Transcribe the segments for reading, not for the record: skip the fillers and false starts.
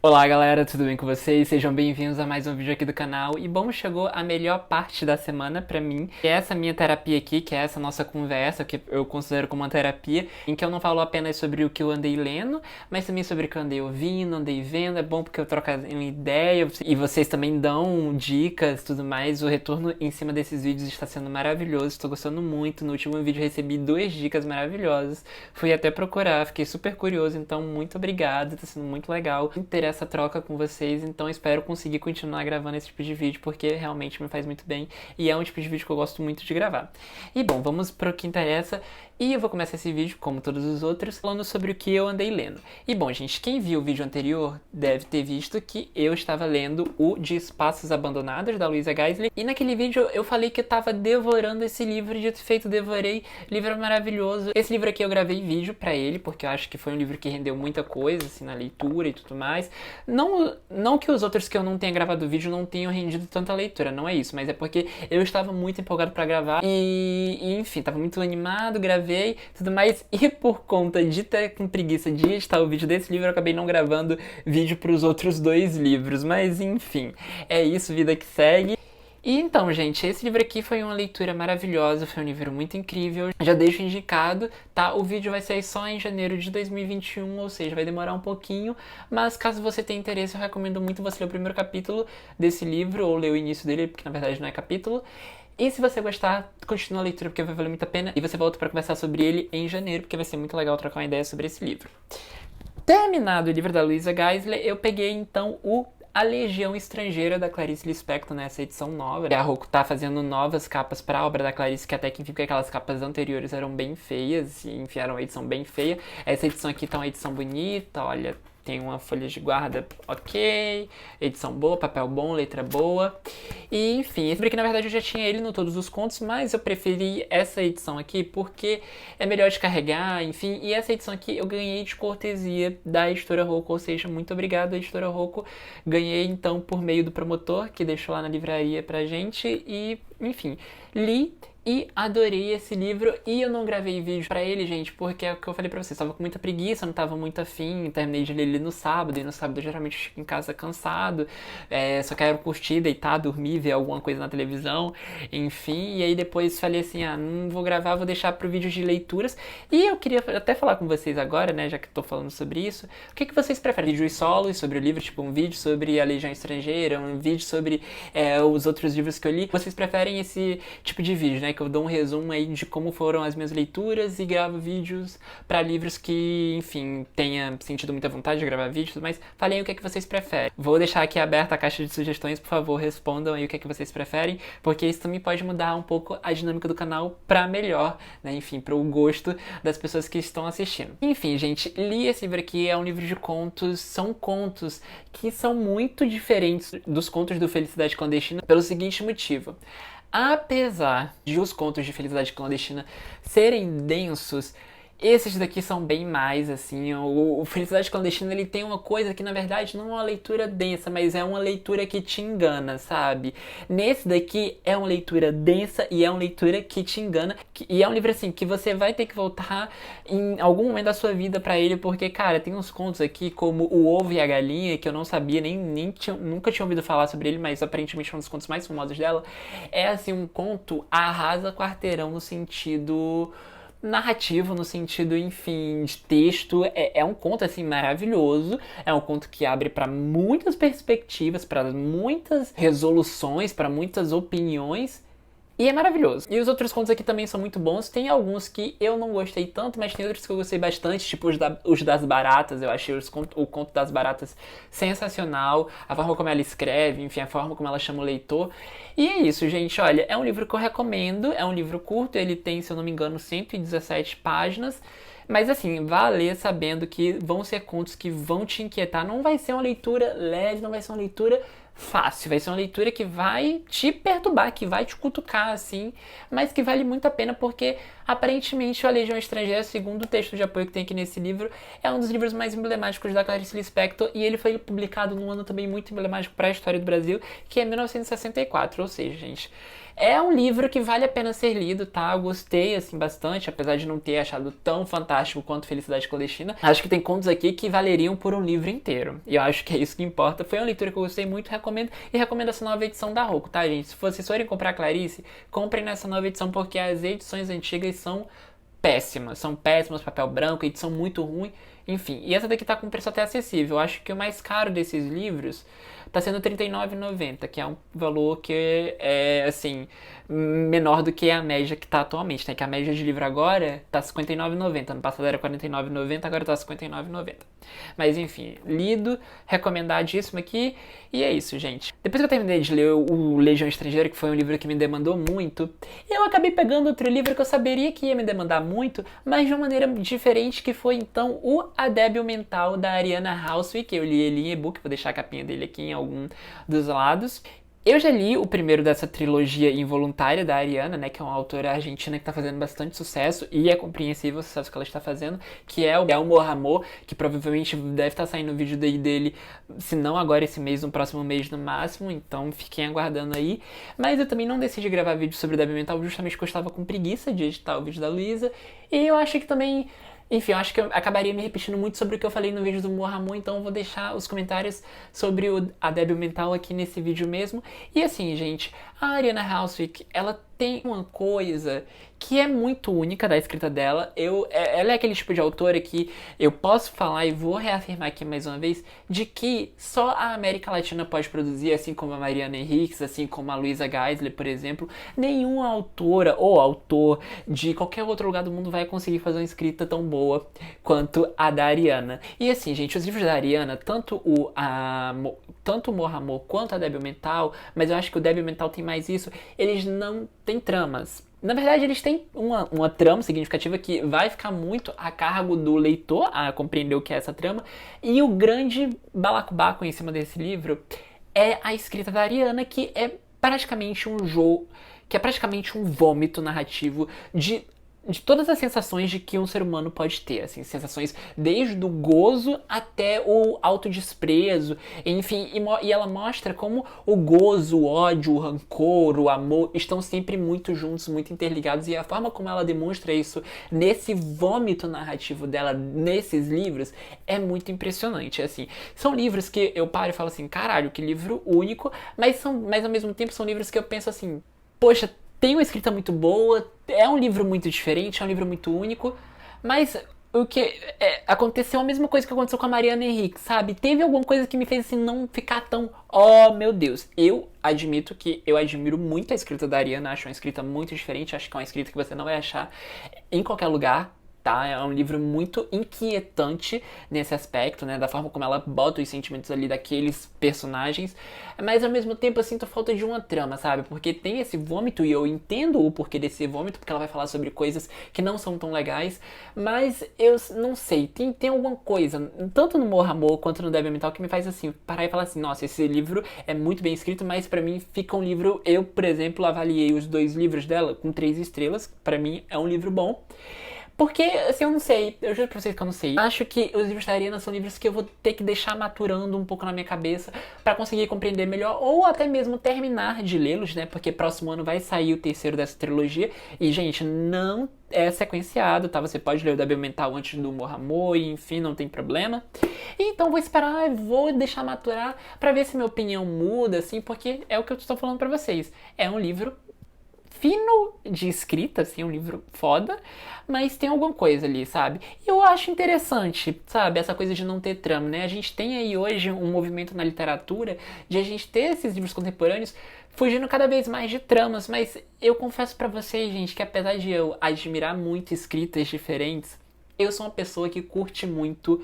Olá galera, tudo bem com vocês? Sejam bem-vindos a mais um vídeo aqui do canal. E bom, chegou a melhor parte da semana pra mim, que é essa minha terapia aqui, que é essa nossa conversa, que eu considero como uma terapia, em que eu não falo apenas sobre o que eu andei lendo, mas também sobre o que eu andei ouvindo, andei vendo. É bom porque eu troco uma ideia e vocês também dão dicas e tudo mais. O retorno em cima desses vídeos está sendo maravilhoso, estou gostando muito. No último vídeo recebi 2 dicas maravilhosas, fui até procurar, fiquei super curioso, então muito obrigado, tá sendo muito legal ter essa troca com vocês, então espero conseguir continuar gravando esse tipo de vídeo, porque realmente me faz muito bem e é um tipo de vídeo que eu gosto muito de gravar. E bom, vamos pro que interessa, e eu vou começar esse vídeo, como todos os outros, falando sobre o que eu andei lendo. E bom, gente, quem viu o vídeo anterior deve ter visto que eu estava lendo o De Espaços Abandonados, da Louisa Geisler, e naquele vídeo eu falei que eu estava devorando esse livro, dito e feito, devorei, livro maravilhoso. Esse livro aqui eu gravei vídeo pra ele, porque eu acho que foi um livro que rendeu muita coisa, assim, na leitura e tudo mais. Não que os outros que eu não tenha gravado vídeo não tenham rendido tanta leitura, não é isso, mas é porque eu estava muito empolgado pra gravar e enfim, estava muito animado, gravei tudo mais, e por conta de ter com preguiça de editar o vídeo desse livro, eu acabei não gravando vídeo pros outros 2 livros, mas enfim, é isso, vida que segue. E então, gente, esse livro aqui foi uma leitura maravilhosa, foi um livro muito incrível. Já deixo indicado, tá? O vídeo vai sair só em janeiro de 2021, ou seja, vai demorar um pouquinho. Mas caso você tenha interesse, eu recomendo muito você ler o primeiro capítulo desse livro, ou ler o início dele, porque na verdade não é capítulo. E se você gostar, continua a leitura, porque vai valer muito a pena. E você volta pra conversar sobre ele em janeiro, porque vai ser muito legal trocar uma ideia sobre esse livro. Terminado o livro da Louisa Geisler, eu peguei então A Legião Estrangeira, da Clarice Lispector, nessa edição nova. A Roku tá fazendo novas capas pra obra da Clarice, que até que enfim, porque aquelas capas anteriores eram bem feias, e enfiaram uma edição bem feia. Essa edição aqui tá uma edição bonita, olha, tem uma folha de guarda ok, edição boa, papel bom, letra boa. E enfim, esse livro aqui na verdade eu já tinha ele no Todos os Contos, mas eu preferi essa edição aqui porque é melhor de carregar, enfim. E essa edição aqui eu ganhei de cortesia da editora Roku, ou seja, muito obrigado, editora Roku. Ganhei então por meio do promotor que deixou lá na livraria pra gente e, enfim, li e adorei esse livro. E eu não gravei vídeo pra ele, gente, porque é o que eu falei pra vocês, tava com muita preguiça, não tava muito afim, terminei de ler ele no sábado, e no sábado eu geralmente fico em casa cansado, só quero curtir, deitar, dormir, ver alguma coisa na televisão, enfim. E aí depois falei assim, não vou gravar, vou deixar pro vídeo de leituras. E eu queria até falar com vocês agora, né, já que tô falando sobre isso, o que vocês preferem? Vídeos solos sobre o livro, tipo um vídeo sobre A Legião Estrangeira, um vídeo sobre os outros livros que eu li? Vocês preferem esse tipo de vídeo, né, que eu dou um resumo aí de como foram as minhas leituras e gravo vídeos pra livros que, enfim, tenha sentido muita vontade de gravar vídeos, mas falem o que vocês preferem. Vou deixar aqui aberta a caixa de sugestões, por favor, respondam aí o que vocês preferem, porque isso também pode mudar um pouco a dinâmica do canal pra melhor, né, enfim, pro gosto das pessoas que estão assistindo. Enfim, gente, li esse livro aqui, é um livro de contos, são contos que são muito diferentes dos contos do Felicidade Clandestina pelo seguinte motivo. Apesar de os contos de Felicidade Clandestina serem densos, esses daqui são bem mais, assim, o Felicidade Clandestina, ele tem uma coisa que, na verdade, não é uma leitura densa, mas é uma leitura que te engana, sabe? Nesse daqui, é uma leitura densa e é uma leitura que te engana, e é um livro, assim, que você vai ter que voltar em algum momento da sua vida pra ele, porque, cara, tem uns contos aqui, como O Ovo e a Galinha, que eu não sabia, nunca tinha ouvido falar sobre ele, mas aparentemente é um dos contos mais famosos dela. É, assim, um conto arrasa quarteirão no sentido narrativo, no sentido, enfim, de texto. É um conto, assim, maravilhoso. É um conto que abre para muitas perspectivas, para muitas resoluções, para muitas opiniões. E é maravilhoso. E os outros contos aqui também são muito bons. Tem alguns que eu não gostei tanto, mas tem outros que eu gostei bastante, tipo os das baratas. Eu achei o conto das baratas sensacional. A forma como ela escreve, enfim, a forma como ela chama o leitor. E é isso, gente. Olha, é um livro que eu recomendo. É um livro curto, ele tem, se eu não me engano, 117 páginas. Mas assim, vá ler sabendo que vão ser contos que vão te inquietar. Não vai ser uma leitura leve, não vai ser uma leitura fácil. Vai ser uma leitura que vai te perturbar, que vai te cutucar, assim, mas que vale muito a pena porque Aparentemente, A Legião Estrangeira, segundo o texto de apoio que tem aqui nesse livro, é um dos livros mais emblemáticos da Clarice Lispector, e ele foi publicado num ano também muito emblemático para a história do Brasil, que é 1964, ou seja, gente, é um livro que vale a pena ser lido, tá? Eu gostei, assim, bastante, apesar de não ter achado tão fantástico quanto Felicidade Clandestina. Acho que tem contos aqui que valeriam por um livro inteiro. E eu acho que é isso que importa. Foi uma leitura que eu gostei muito, recomendo. E recomendo essa nova edição da Rocco, tá, gente? Se vocês forem comprar Clarice, comprem nessa nova edição, porque as edições antigas são péssimas. São péssimas, papel branco, edição muito ruim. Enfim, e essa daqui tá com preço até acessível. Eu acho que o mais caro desses livros tá sendo R$ 39,90, que é um valor que é, assim, menor do que a média que tá atualmente, né? Que a média de livro agora tá R$ 59,90. Ano passado era R$ 49,90, agora tá R$ 59,90. Mas enfim, lido, recomendadíssimo aqui. E é isso, gente. Depois que eu terminei de ler o Legião Estrangeira, que foi um livro que me demandou muito, eu acabei pegando outro livro que eu saberia que ia me demandar muito, mas de uma maneira diferente, que foi então o A Débil Mental, da Ariana Houswick. Eu li ele em e-book, vou deixar a capinha dele aqui em algum dos lados. Eu já li o primeiro dessa trilogia involuntária da Ariana, né, que é uma autora argentina que tá fazendo bastante sucesso, e é compreensível o sucesso que ela está fazendo, que é o Amor Amor, que provavelmente deve estar saindo um vídeo dele, se não agora esse mês, no próximo mês no máximo, então fiquem aguardando aí. Mas eu também não decidi gravar vídeo sobre o débil mental justamente porque eu estava com preguiça de editar o vídeo da Luísa, e eu acho que também... Enfim, eu acho que eu acabaria me repetindo muito sobre o que eu falei no vídeo do Mohamon, então eu vou deixar os comentários sobre a débil mental aqui nesse vídeo mesmo. E assim, gente, a Ariana Houswick, ela tem uma coisa que é muito única da escrita dela. Ela é aquele tipo de autora que eu posso falar e vou reafirmar aqui mais uma vez, de que só a América Latina pode produzir, assim como a Mariana Enriques, assim como a Luisa Geisler, por exemplo. Nenhuma autora ou autor de qualquer outro lugar do mundo vai conseguir fazer uma escrita tão boa quanto a da Ariana. E assim, gente, os livros da Ariana, tanto o Mohamon quanto a Débil Mental, mas eu acho que o Débil Mental tem mais isso, eles não têm tramas. Na verdade, eles têm uma trama significativa que vai ficar muito a cargo do leitor a compreender o que é essa trama. E o grande balacobaco em cima desse livro é a escrita da Ariana, que é praticamente um jogo, que é praticamente um vômito narrativo de todas as sensações de que um ser humano pode ter, assim, sensações desde o gozo até o autodesprezo, enfim, e ela mostra como o gozo, o ódio, o rancor, o amor estão sempre muito juntos, muito interligados, e a forma como ela demonstra isso nesse vômito narrativo dela, nesses livros, é muito impressionante, assim. São livros que eu paro e falo assim, caralho, que livro único, mas ao mesmo tempo são livros que eu penso assim, poxa, tem uma escrita muito boa, é um livro muito diferente, é um livro muito único, mas o que aconteceu a mesma coisa que aconteceu com a Mariana Henrique, sabe? Teve alguma coisa que me fez assim não ficar tão, oh meu Deus. Eu admito que eu admiro muito a escrita da Ariana, acho uma escrita muito diferente, acho que é uma escrita que você não vai achar em qualquer lugar. Tá? É um livro muito inquietante nesse aspecto, né? Da forma como ela bota os sentimentos ali daqueles personagens, mas ao mesmo tempo eu sinto falta de uma trama, sabe? Porque tem esse vômito e eu entendo o porquê desse vômito, porque ela vai falar sobre coisas que não são tão legais, mas eu não sei, tem alguma coisa, tanto no Mohamon quanto no Débil Mental, que me faz assim, parar e falar assim, nossa, esse livro é muito bem escrito, mas pra mim fica um livro, eu, por exemplo, avaliei os 2 livros dela com 3 estrelas, pra mim é um livro bom. Porque, assim, eu não sei, eu juro pra vocês que eu não sei. Acho que os livros da Ariana são livros que eu vou ter que deixar maturando um pouco na minha cabeça pra conseguir compreender melhor, ou até mesmo terminar de lê-los, né? Porque próximo ano vai sair o terceiro dessa trilogia. E, gente, não é sequenciado, tá? Você pode ler o Débil Mental antes do Mohamon, e enfim, não tem problema. Então vou esperar, vou deixar maturar pra ver se minha opinião muda, assim, porque é o que eu estou falando pra vocês. É um livro fino de escrita, assim, um livro foda, mas tem alguma coisa ali, sabe? E eu acho interessante, sabe, essa coisa de não ter trama, né? A gente tem aí hoje um movimento na literatura de a gente ter esses livros contemporâneos fugindo cada vez mais de tramas, mas eu confesso pra vocês, gente, que apesar de eu admirar muito escritas diferentes, eu sou uma pessoa que curte muito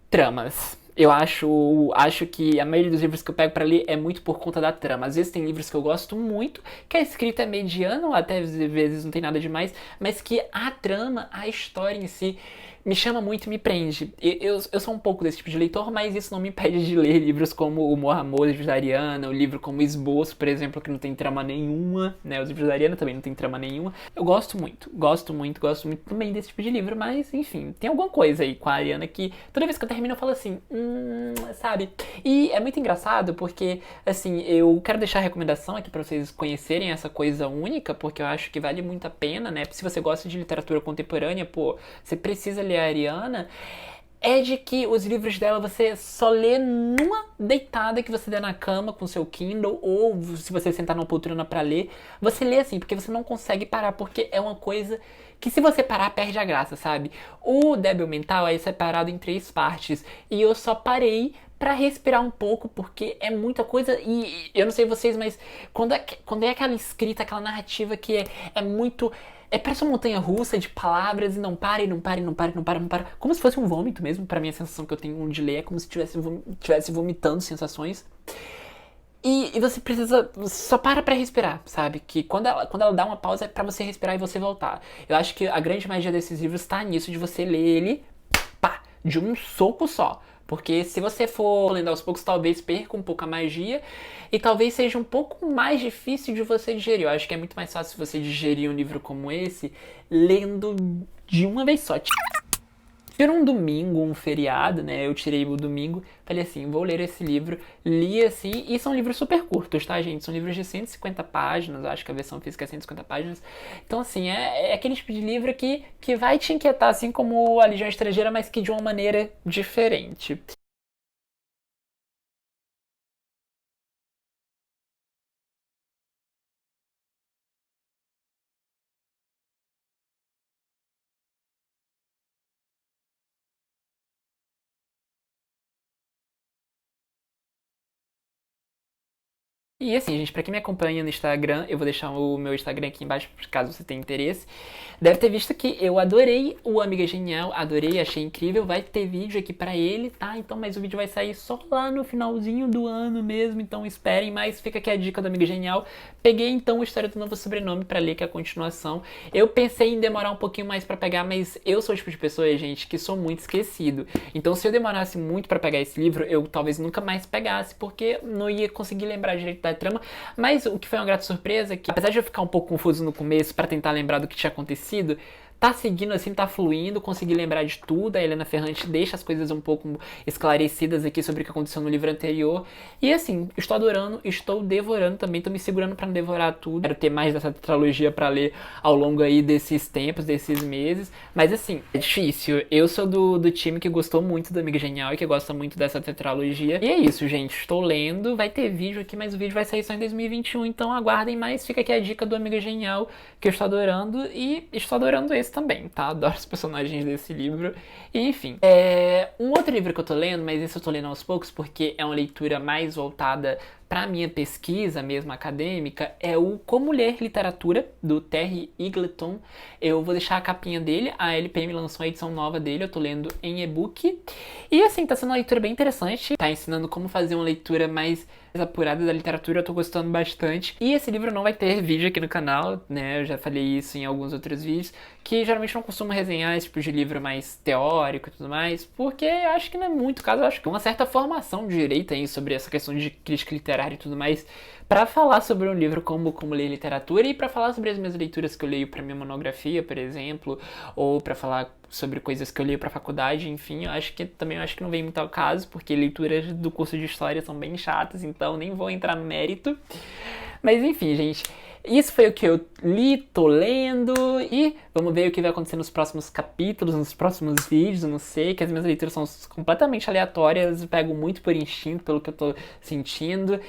tramas. Eu acho que a maioria dos livros que eu pego pra ler é muito por conta da trama. Às vezes tem livros que eu gosto muito, que a escrita é mediana, ou até às vezes não tem nada demais, mas que a trama, a história em si, me chama muito e me prende. Eu sou um pouco desse tipo de leitor, mas isso não me impede de ler livros como O Morra Amores, da Ariana, o livro como Esboço, por exemplo, que não tem trama nenhuma, né? Os livros da Ariana também não tem trama nenhuma. Eu gosto muito, gosto muito, gosto muito também desse tipo de livro, mas enfim, tem alguma coisa aí com a Ariana que toda vez que eu termino eu falo assim, sabe? E é muito engraçado porque, assim, eu quero deixar a recomendação aqui pra vocês conhecerem essa coisa única, porque eu acho que vale muito a pena, né? Se você gosta de literatura contemporânea, pô, você precisa ler a Ariana. É de que os livros dela você só lê numa deitada que você der na cama com seu Kindle, ou se você sentar numa poltrona pra ler, você lê assim, porque você não consegue parar, porque é uma coisa que se você parar perde a graça, sabe? O Débil Mental é separado em 3 partes, e eu só parei pra respirar um pouco, porque é muita coisa, e eu não sei vocês, mas quando é aquela escrita, aquela narrativa que é muito... parece uma montanha russa de palavras e não para, e não para, e não para, e não para, não para. Como se fosse um vômito mesmo. Pra mim, a sensação que eu tenho de ler é como se tivesse vomitando sensações. E você precisa... Só pra respirar, sabe? Que quando ela dá uma pausa é pra você respirar e você voltar. Eu acho que a grande magia desses livros tá nisso, de você ler ele, pá, de um soco só. Porque se você for lendo aos poucos, talvez perca um pouco a magia e talvez seja um pouco mais difícil de você digerir. Eu acho que é muito mais fácil você digerir um livro como esse lendo de uma vez só. Tira um domingo, um feriado, né? Eu tirei o domingo, falei assim, vou ler esse livro. Li assim, e são livros super curtos, tá, gente? São livros de 150 páginas, acho que a versão física é 150 páginas. Então, assim, é aquele tipo de livro que vai te inquietar, assim como A Legião Estrangeira, mas que de uma maneira diferente. E assim, gente, pra quem me acompanha no Instagram, eu vou deixar o meu Instagram aqui embaixo, caso você tenha interesse. Deve ter visto que eu adorei o Amiga Genial, adorei, achei incrível. Vai ter vídeo aqui pra ele, tá? Então, mas o vídeo vai sair só lá no finalzinho do ano mesmo, então esperem. Mas fica aqui a dica do Amiga Genial. Peguei então a História do Novo Sobrenome pra ler, que é a continuação. Eu pensei em demorar um pouquinho mais pra pegar, mas eu sou o tipo de pessoa, gente, que sou muito esquecido. Então, se eu demorasse muito pra pegar esse livro, eu talvez nunca mais pegasse, porque não ia conseguir lembrar direito da trama. Mas o que foi uma grata surpresa é que, apesar de eu ficar um pouco confuso no começo pra tentar lembrar do que tinha acontecido, tá seguindo assim, tá fluindo, consegui lembrar de tudo. A Helena Ferrante deixa as coisas um pouco esclarecidas aqui sobre o que aconteceu no livro anterior. E assim, estou adorando, estou devorando também, tô me segurando pra não devorar tudo. Quero ter mais dessa tetralogia pra ler ao longo aí desses tempos, desses meses. Mas assim, é difícil. Eu sou do time que gostou muito do Amiga Genial e que gosta muito dessa tetralogia. E é isso, gente. Estou lendo, vai ter vídeo aqui, mas o vídeo vai sair só em 2021, então aguardem mais. Fica aqui a dica do Amiga Genial, que eu estou adorando, e estou adorando esse também, tá? Adoro os personagens desse livro. E enfim. Um outro livro que eu tô lendo, mas esse eu tô lendo aos poucos, porque é uma leitura mais voltada pra minha pesquisa mesmo acadêmica, é o Como Ler Literatura, do Terry Eagleton. Eu vou deixar a capinha dele, a LPM lançou a edição nova dele, eu tô lendo em e-book. E assim, tá sendo uma leitura bem interessante, tá ensinando como fazer uma leitura mais apurada da literatura, eu tô gostando bastante. E esse livro não vai ter vídeo aqui no canal, né, eu já falei isso em alguns outros vídeos, que geralmente não costumo resenhar esse tipo de livro mais teórico e tudo mais, porque eu acho que não é muito caso, eu acho que uma certa formação de direito aí sobre essa questão de crítica literária e tudo mais, pra falar sobre um livro como ler literatura e pra falar sobre as minhas leituras que eu leio pra minha monografia, por exemplo, ou pra falar sobre coisas que eu leio pra faculdade, enfim, eu acho que não vem muito ao caso, porque leituras do curso de história são bem chatas, então nem vou entrar no mérito. Mas enfim, gente, isso foi o que eu li, tô lendo, e vamos ver o que vai acontecer nos próximos capítulos, nos próximos vídeos. Eu não sei, que as minhas leituras são completamente aleatórias, eu pego muito por instinto, pelo que eu tô sentindo.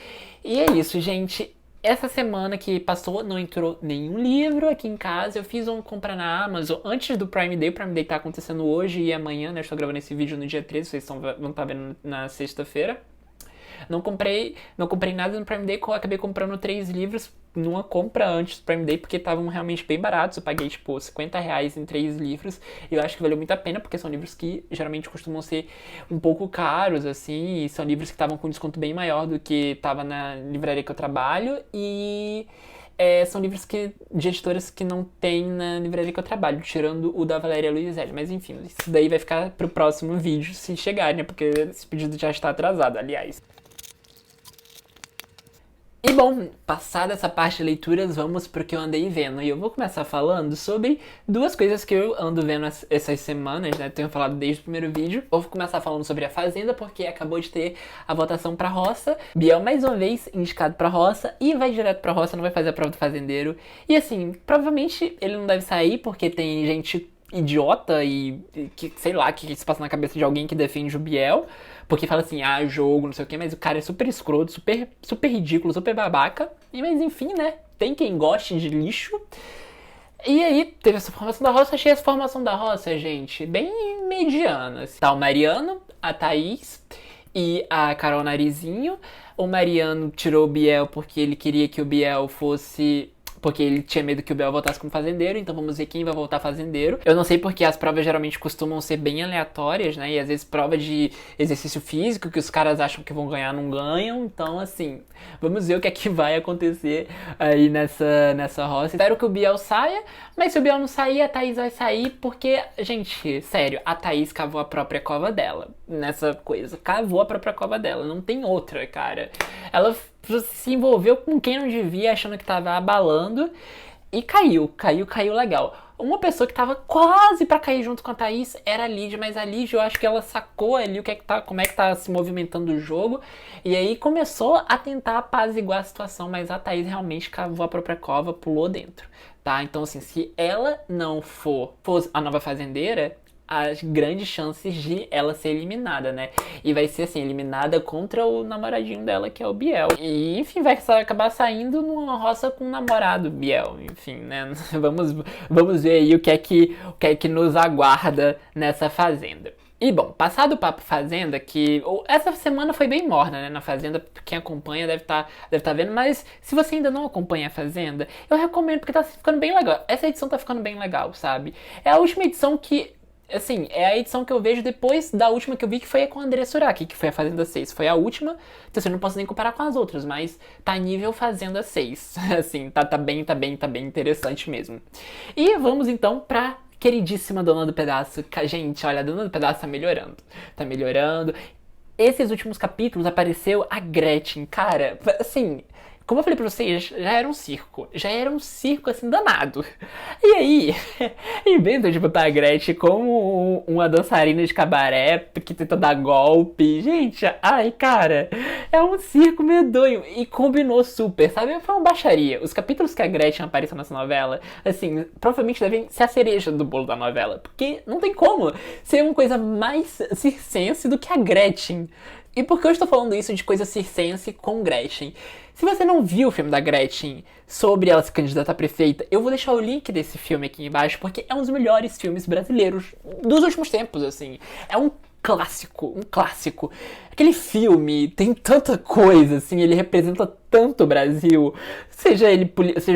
E é isso, gente. Essa semana que passou não entrou nenhum livro aqui em casa. Eu fiz uma compra na Amazon antes do Prime Day. O Prime Day tá acontecendo hoje e amanhã, né? Eu estou gravando esse vídeo no dia 13, vocês vão estar vendo na sexta-feira. Não comprei nada no Prime Day, acabei comprando 3 livros numa compra antes do Prime Day, porque estavam realmente bem baratos. Eu paguei, tipo, R$ 50 em 3 livros. E eu acho que valeu muito a pena, porque são livros que geralmente costumam ser um pouco caros, assim, e são livros que estavam com desconto bem maior do que tava na livraria que eu trabalho. E são livros de editoras que não tem na livraria que eu trabalho, tirando o da Valéria Luizelli. Mas enfim, isso daí vai ficar pro próximo vídeo, se chegar, né? Porque esse pedido já está atrasado, aliás. E bom, passada essa parte de leituras, vamos pro que eu andei vendo. E eu vou começar falando sobre duas coisas que eu ando vendo essas semanas, né? Tenho falado desde o primeiro vídeo. Vou começar falando sobre a Fazenda, porque acabou de ter a votação pra roça. Biel, mais uma vez, indicado pra roça. E vai direto pra roça, não vai fazer a prova do fazendeiro. E assim, provavelmente ele não deve sair, porque tem gente idiota e que, sei lá, que se passa na cabeça de alguém que defende o Biel. Porque fala assim, jogo, não sei o que, mas o cara é super escroto, super ridículo, super babaca. Mas enfim, né? Tem quem goste de lixo. E aí, teve essa formação da roça. Achei essa formação da roça, gente, bem mediana. Tá o Mariano, a Thaís e a Carol Narizinho. O Mariano tirou o Biel porque ele queria que o Biel fosse... Porque ele tinha medo que o Biel voltasse como fazendeiro, então vamos ver quem vai voltar fazendeiro. Eu não sei porque as provas geralmente costumam ser bem aleatórias, né? E às vezes prova de exercício físico, que os caras acham que vão ganhar, não ganham. Então, assim, vamos ver o que é que vai acontecer aí nessa roça. Espero que o Biel saia, mas se o Biel não sair, a Thaís vai sair, porque, gente, sério, a Thaís cavou a própria cova dela nessa coisa. Cavou a própria cova dela, não tem outra, cara. Ela se envolveu com quem não devia, achando que tava abalando, e caiu legal. Uma pessoa que tava quase pra cair junto com a Thaís era a Lídia, mas a Lídia, eu acho que ela sacou ali como é que tá se movimentando o jogo, e aí começou a tentar apaziguar a situação, mas a Thaís realmente cavou a própria cova, pulou dentro, tá? Então assim, se ela não for a nova fazendeira, as grandes chances de ela ser eliminada, né? E vai ser assim, eliminada contra o namoradinho dela, que é o Biel. E enfim, vai acabar saindo numa roça com o namorado Biel. Enfim, né? Vamos ver aí o que é que nos aguarda nessa fazenda. E bom, passado o papo Fazenda, que essa semana foi bem morna, né, na Fazenda, quem acompanha deve tá vendo, mas se você ainda não acompanha a Fazenda, eu recomendo, porque tá ficando bem legal. Essa edição tá ficando bem legal, sabe? É a última edição que... Assim, é a edição que eu vejo depois da última que eu vi, que foi com a André Suraki, que foi a Fazenda 6. Foi a última, então assim, eu não posso nem comparar com as outras, mas tá nível Fazenda 6. Assim, tá bem interessante mesmo. E vamos então pra queridíssima Dona do Pedaço. Gente, olha, a Dona do Pedaço tá melhorando. Tá melhorando. Esses últimos capítulos apareceu a Gretchen, cara, assim... Como eu falei pra vocês, já era um circo. Já era um circo, assim, danado. E aí, inventam de botar a Gretchen como uma dançarina de cabaré que tenta dar golpe. Gente, ai, cara, é um circo medonho. E combinou super, sabe? Foi uma baixaria. Os capítulos que a Gretchen apareceu nessa novela, assim, provavelmente devem ser a cereja do bolo da novela. Porque não tem como ser uma coisa mais circense do que a Gretchen. E por que eu estou falando isso de coisa circense com Gretchen? Se você não viu o filme da Gretchen sobre ela se candidatar a prefeita, eu vou deixar o link desse filme aqui embaixo, porque é um dos melhores filmes brasileiros dos últimos tempos, assim. É um clássico. Aquele filme tem tanta coisa, assim, ele representa tanto o Brasil, seja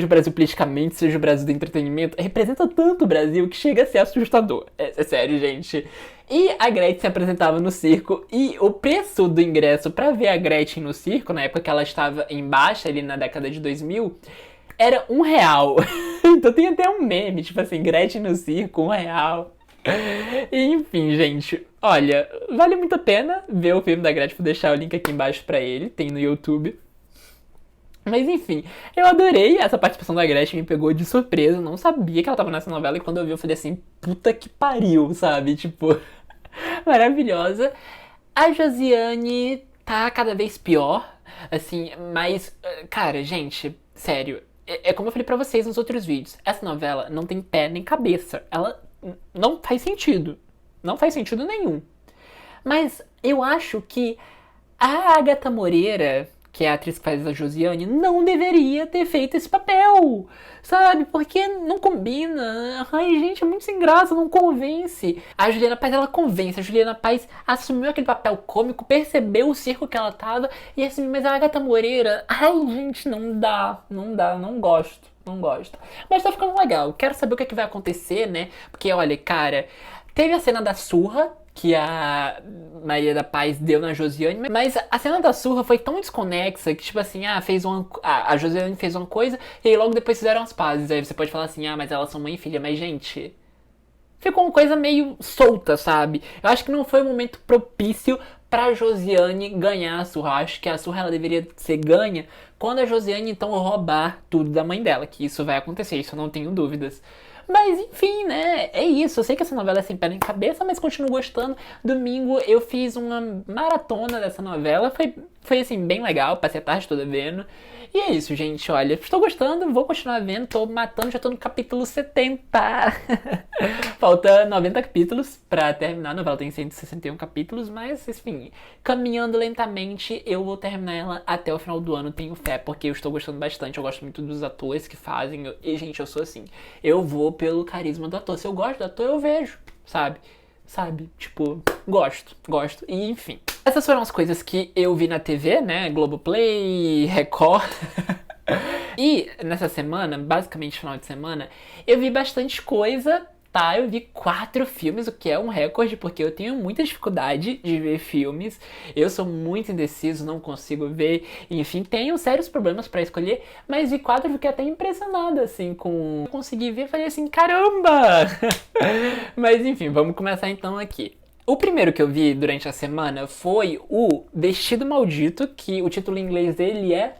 o Brasil politicamente, seja o Brasil do entretenimento, representa tanto o Brasil que chega a ser assustador. É sério, gente. E a Gretchen se apresentava no circo, e o preço do ingresso pra ver a Gretchen no circo, na época que ela estava em baixa, ali na década de 2000, era R$1. Então tem até um meme, tipo assim, Gretchen no circo, R$1. Enfim, gente, olha, vale muito a pena ver o filme da Gretchen, vou deixar o link aqui embaixo pra ele, tem no YouTube. Mas enfim, eu adorei essa participação da Gretchen, me pegou de surpresa, não sabia que ela tava nessa novela, e quando eu vi eu falei assim, puta que pariu, sabe, tipo, maravilhosa. A Josiane tá cada vez pior, assim, mas, cara, gente, sério, é como eu falei pra vocês nos outros vídeos, essa novela não tem pé nem cabeça, ela não faz sentido. Não faz sentido nenhum. Mas eu acho que a Agatha Moreira, que é a atriz que faz a Josiane, não deveria ter feito esse papel. Sabe? Porque não combina. Ai, gente, é muito sem graça, não convence. A Juliana Paz, ela convence. A Juliana Paz assumiu aquele papel cômico, percebeu o circo que ela tava e assumiu. Mas a Agatha Moreira, ai, gente, não gosto. Mas tá ficando legal. Quero saber o que vai acontecer, né? Porque, olha, cara, teve a cena da surra, que a Maria da Paz deu na Josiane, mas a cena da surra foi tão desconexa que, tipo assim, a Josiane fez uma coisa e aí logo depois fizeram as pazes. Aí você pode falar assim, mas elas são mãe e filha, mas gente, ficou uma coisa meio solta, sabe? Eu acho que não foi o momento propício pra Josiane ganhar a surra. Eu acho que a surra ela deveria ser ganha quando a Josiane então roubar tudo da mãe dela, que isso vai acontecer, isso eu não tenho dúvidas. Mas enfim, né? É isso. Eu sei que essa novela é sem pé nem cabeça, mas continuo gostando. Domingo eu fiz uma maratona dessa novela. Foi assim, bem legal. Passei a tarde toda vendo. E é isso, gente. Olha, estou gostando, vou continuar vendo. Tô matando, já tô no capítulo 70. Falta 90 capítulos pra terminar. A novela tem 161 capítulos, mas enfim, caminhando lentamente, eu vou terminar ela até o final do ano. Tenho fé, porque eu estou gostando bastante. Eu gosto muito dos atores que fazem. E, gente, eu sou assim. Eu vou pelo carisma do ator. Se eu gosto do ator, eu vejo, sabe? Tipo, gosto. E enfim. Essas foram as coisas que eu vi na TV, né? Globoplay, Record. E nessa semana, basicamente final de semana, eu vi bastante coisa, tá? Eu vi 4 filmes, o que é um recorde, porque eu tenho muita dificuldade de ver filmes. Eu sou muito indeciso, não consigo ver. Enfim, tenho sérios problemas pra escolher, mas vi 4 e fiquei até impressionada, assim, com... Consegui ver, falei assim, caramba! Mas enfim, vamos começar então aqui. O primeiro que eu vi durante a semana foi o Vestido Maldito, que o título em inglês dele é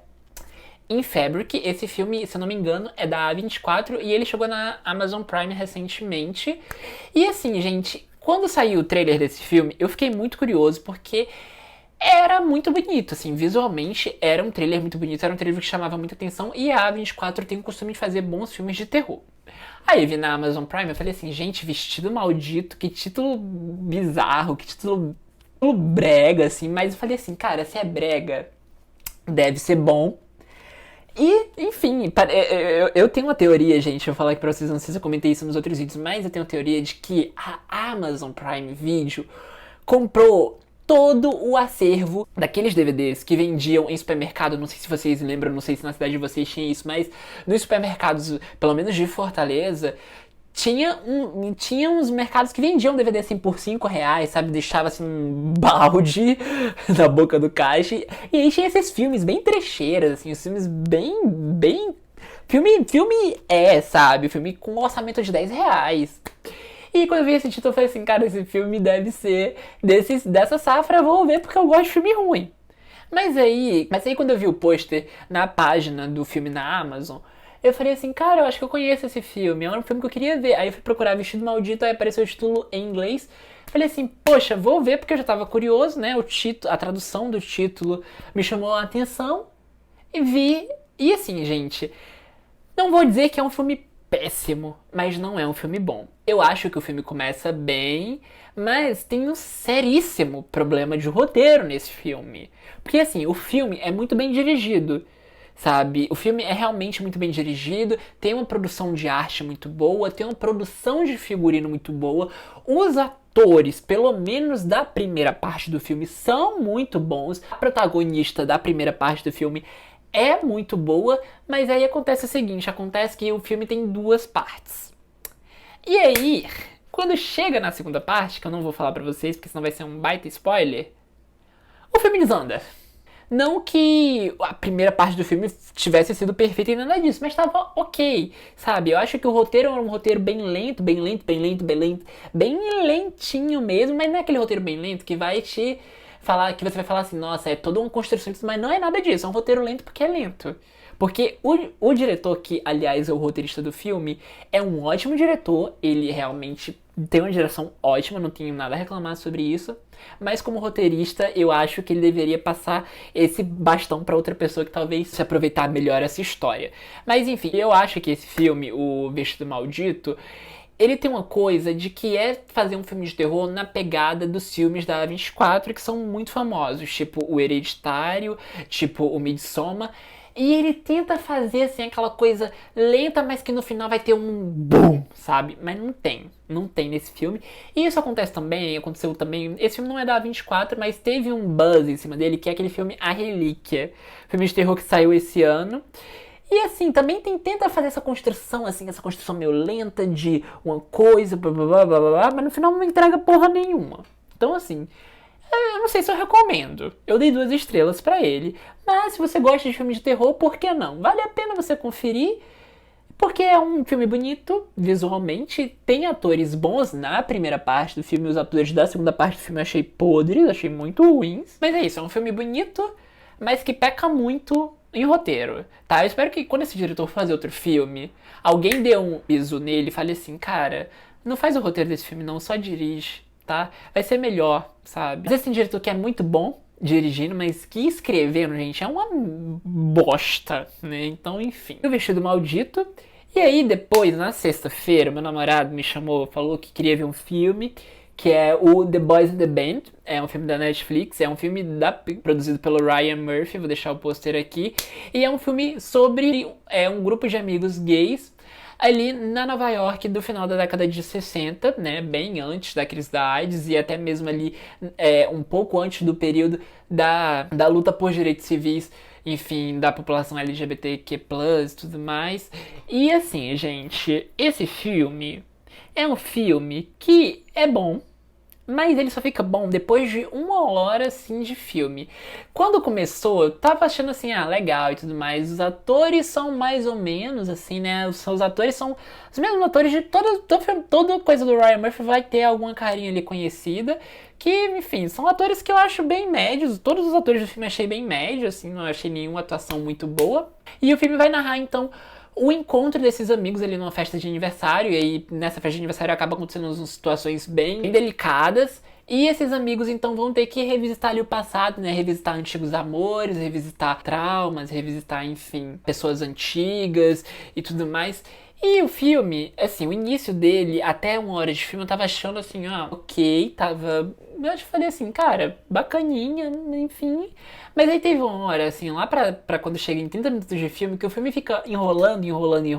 In Fabric. Esse filme, se eu não me engano, é da A24 e ele chegou na Amazon Prime recentemente. E assim, gente, quando saiu o trailer desse filme, eu fiquei muito curioso porque era muito bonito, assim, visualmente era um trailer muito bonito, era um trailer que chamava muita atenção e a A24 tem o costume de fazer bons filmes de terror. Aí vi na Amazon Prime, eu falei assim, gente, Vestido Maldito, que título bizarro, que título brega, assim, mas eu falei assim, cara, se é brega, deve ser bom. E, enfim, eu tenho uma teoria, gente, eu vou falar aqui pra vocês, não sei se eu comentei isso nos outros vídeos, mas eu tenho uma teoria de que a Amazon Prime Video comprou todo o acervo daqueles DVDs que vendiam em supermercado. Não sei se vocês lembram, não sei se na cidade de vocês tinha isso, mas nos supermercados, pelo menos de Fortaleza, tinha uns mercados que vendiam DVD assim por R$5, sabe? Deixava assim um balde na boca do caixa. E aí tinha esses filmes bem trecheiras, assim, os filmes bem... Filme sabe? Filme com um orçamento de R$10. E quando eu vi esse título, eu falei assim, cara, esse filme deve ser dessa safra, eu vou ver porque eu gosto de filme ruim. Mas aí quando eu vi o pôster na página do filme na Amazon, eu falei assim, cara, eu acho que eu conheço esse filme, é um filme que eu queria ver. Aí eu fui procurar Vestido Maldito, aí apareceu o título em inglês. Falei assim, poxa, vou ver porque eu já tava curioso, né? A tradução do título me chamou a atenção e vi. E assim, gente, não vou dizer que é um filme péssimo, mas não é um filme bom. Eu acho que o filme começa bem, mas tem um seríssimo problema de roteiro nesse filme. Porque assim, o filme é muito bem dirigido, sabe? O filme é realmente muito bem dirigido, tem uma produção de arte muito boa, tem uma produção de figurino muito boa. Os atores, pelo menos da primeira parte do filme, são muito bons. A protagonista da primeira parte do filme é muito boa, mas aí acontece o seguinte, acontece que o filme tem 2 partes. E aí, quando chega na segunda parte, que eu não vou falar pra vocês, porque senão vai ser um baita spoiler, o filme desanda. Não que a primeira parte do filme tivesse sido perfeita e nada disso, mas tava ok, sabe? Eu acho que o roteiro era um roteiro bem lentinho mesmo, mas não é aquele roteiro bem lento que vai te falar, que você vai falar assim, nossa, é toda uma construção, mas não é nada disso, é um roteiro lento porque é lento. Porque o diretor, que aliás é o roteirista do filme, é um ótimo diretor, ele realmente tem uma direção ótima, não tenho nada a reclamar sobre isso, mas como roteirista eu acho que ele deveria passar esse bastão pra outra pessoa que talvez se aproveitar melhor essa história. Mas enfim, eu acho que esse filme, O Vestido Maldito, ele tem uma coisa de que é fazer um filme de terror na pegada dos filmes da A24 que são muito famosos, tipo O Hereditário, tipo O Midsommar. E ele tenta fazer assim aquela coisa lenta, mas que no final vai ter um boom, sabe? Mas não tem nesse filme. E isso aconteceu também. Esse filme não é da A24, mas teve um buzz em cima dele, que é aquele filme A Relíquia, filme de terror que saiu esse ano. E assim, também tenta fazer essa construção meio lenta de uma coisa, blá, blá, blá, blá, blá, mas no final não entrega porra nenhuma. Então, assim, eu não sei se eu recomendo. Eu dei 2 estrelas pra ele. Mas se você gosta de filme de terror, por que não? Vale a pena você conferir. Porque é um filme bonito, visualmente, tem atores bons na primeira parte do filme, os atores da segunda parte do filme eu achei podres, achei muito ruins. Mas é isso, é um filme bonito, mas que peca muito em roteiro, tá? Eu espero que quando esse diretor fazer outro filme, alguém dê um piso nele e fale assim, cara, não faz o roteiro desse filme não, só dirige, tá? Vai ser melhor, sabe? Às vezes tem diretor que é muito bom dirigindo, mas que escrevendo, gente, é uma bosta, né? Então, enfim. O Vestido Maldito. E aí, depois, na sexta-feira, meu namorado me chamou, falou que queria ver um filme, que é o The Boys in the Band. É um filme da Netflix, é um filme produzido pelo Ryan Murphy, vou deixar o pôster aqui. E é um filme sobre um grupo de amigos gays ali na Nova York do final da década de 60, né, bem antes da crise da AIDS e até mesmo ali um pouco antes do período da luta por direitos civis, enfim, da população LGBTQ+, e tudo mais. E assim, gente, esse filme é um filme que é bom, mas ele só fica bom depois de 1 hora, assim, de filme. Quando começou, eu tava achando assim, legal e tudo mais. Os atores são mais ou menos, assim, né? Os atores são os mesmos atores de toda coisa do Ryan Murphy vai ter alguma carinha ali conhecida. Que, enfim, são atores que eu acho bem médios. Todos os atores do filme eu achei bem médios, assim, não achei nenhuma atuação muito boa. E o filme vai narrar, então, o encontro desses amigos ali numa festa de aniversário, e aí nessa festa de aniversário acaba acontecendo umas situações bem delicadas, e esses amigos então vão ter que revisitar ali o passado, né, revisitar antigos amores, revisitar traumas, revisitar, enfim, pessoas antigas e tudo mais. E o filme, assim, o início dele, até 1 hora de filme, eu tava achando assim, ok, tava... Eu falei assim, cara, bacaninha, enfim. Mas aí teve 1 hora, assim, lá pra quando chega em 30 minutos de filme, que o filme fica enrolando. Eu falei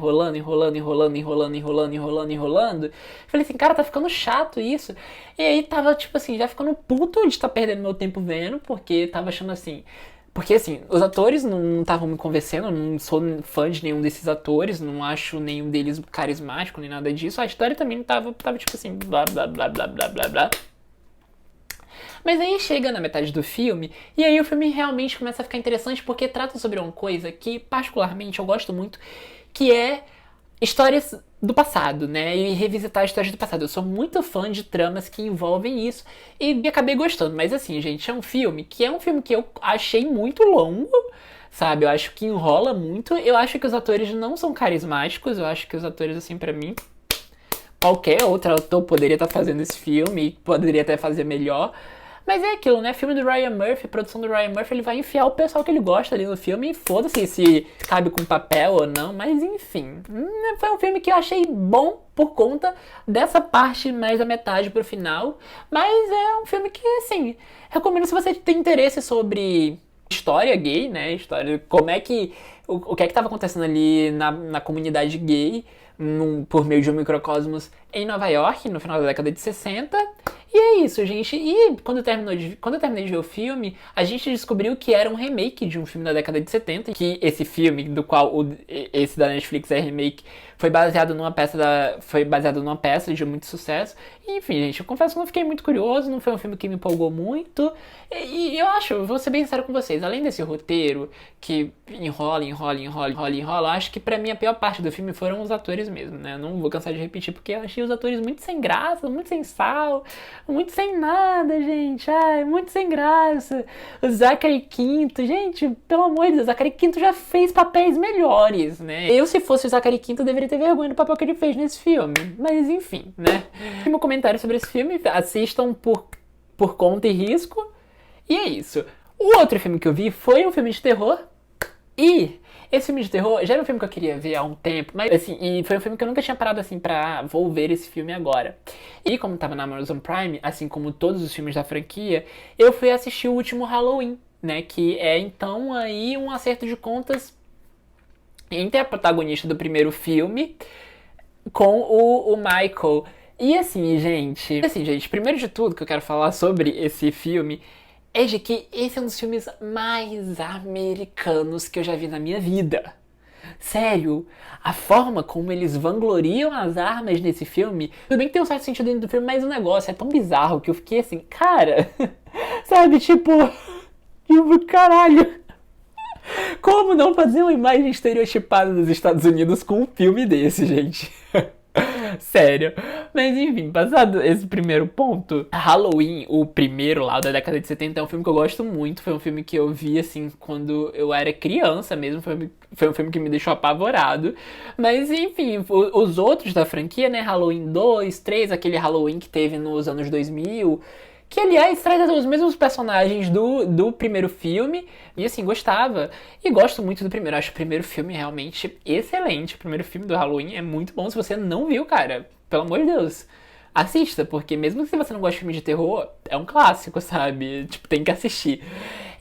assim, cara, tá ficando chato isso. E aí tava, tipo assim, já ficando puto de estar perdendo meu tempo vendo, porque tava achando assim... Porque, assim, os atores não estavam me convencendo, eu não sou fã de nenhum desses atores, não acho nenhum deles carismático, nem nada disso. A história também não tava tipo assim, blá, blá, blá, blá, blá, blá, blá. Mas aí chega na metade do filme, e aí o filme realmente começa a ficar interessante, porque trata sobre uma coisa que, particularmente, eu gosto muito, que é histórias do passado, né? E revisitar histórias do passado. Eu sou muito fã de tramas que envolvem isso e acabei gostando. Mas assim, gente, é um filme que eu achei muito longo, sabe? Eu acho que enrola muito. Eu acho que os atores não são carismáticos. Eu acho que os atores, assim, pra mim, qualquer outro ator poderia estar fazendo esse filme e poderia até fazer melhor. Mas é aquilo, né? Filme do Ryan Murphy, produção do Ryan Murphy, ele vai enfiar o pessoal que ele gosta ali no filme e foda-se se cabe com papel ou não, mas enfim. Foi um filme que eu achei bom por conta dessa parte mais da metade pro final, mas é um filme que, assim, recomendo se você tem interesse sobre história gay, né? História, como é que... O que é que tava acontecendo ali na comunidade gay por meio de um microcosmos em Nova York, no final da década de 60. E é isso, gente. E quando eu terminei de ver o filme, a gente descobriu que era um remake de um filme da década de 70, que esse filme, do qual esse da Netflix é remake, foi baseado numa peça de muito sucesso. E, enfim, gente, eu confesso que não fiquei muito curioso, não foi um filme que me empolgou muito. E eu acho, vou ser bem sincero com vocês, além desse roteiro que enrola, eu acho que pra mim a pior parte do filme foram os atores mesmo, né? Eu não vou cansar de repetir, porque eu achei os atores muito sem graça, muito sem sal, muito sem nada, gente. Ai, muito sem graça. O Zachary Quinto, gente, pelo amor de Deus, o Zachary Quinto já fez papéis melhores, né? Eu, se fosse o Zachary Quinto, deveria ter vergonha do papel que ele fez nesse filme. Mas enfim, né? Meu comentário sobre esse filme, assistam por conta e risco. E é isso. O outro filme que eu vi foi um filme de terror. E esse filme de terror já era um filme que eu queria ver há um tempo, mas assim, e foi um filme que eu nunca tinha parado assim vou ver esse filme agora. E como tava na Amazon Prime, assim como todos os filmes da franquia, eu fui assistir o último Halloween, né, que é então aí um acerto de contas entre a protagonista do primeiro filme com o Michael. E assim, gente, primeiro de tudo que eu quero falar sobre esse filme é de que esse é um dos filmes mais americanos que eu já vi na minha vida. Sério, a forma como eles vangloriam as armas nesse filme, tudo bem que tem um certo sentido dentro do filme, mas o negócio é tão bizarro que eu fiquei assim, cara, sabe, tipo, caralho. Como não fazer uma imagem estereotipada dos Estados Unidos com um filme desse, gente? Sério. Mas enfim, passado esse primeiro ponto, Halloween, o primeiro lá da década de 70, é um filme que eu gosto muito. Foi um filme que eu vi, assim, quando eu era criança mesmo. Foi um filme que me deixou apavorado. Mas enfim, os outros da franquia, né? Halloween 2, 3, aquele Halloween que teve nos anos 2000. Que, aliás, traz os mesmos personagens do primeiro filme. E, assim, gostava. E gosto muito do primeiro. Acho o primeiro filme realmente excelente. O primeiro filme do Halloween é muito bom. Se você não viu, cara, pelo amor de Deus, assista. Porque mesmo se você não gosta de filme de terror, é um clássico, sabe? Tipo, tem que assistir.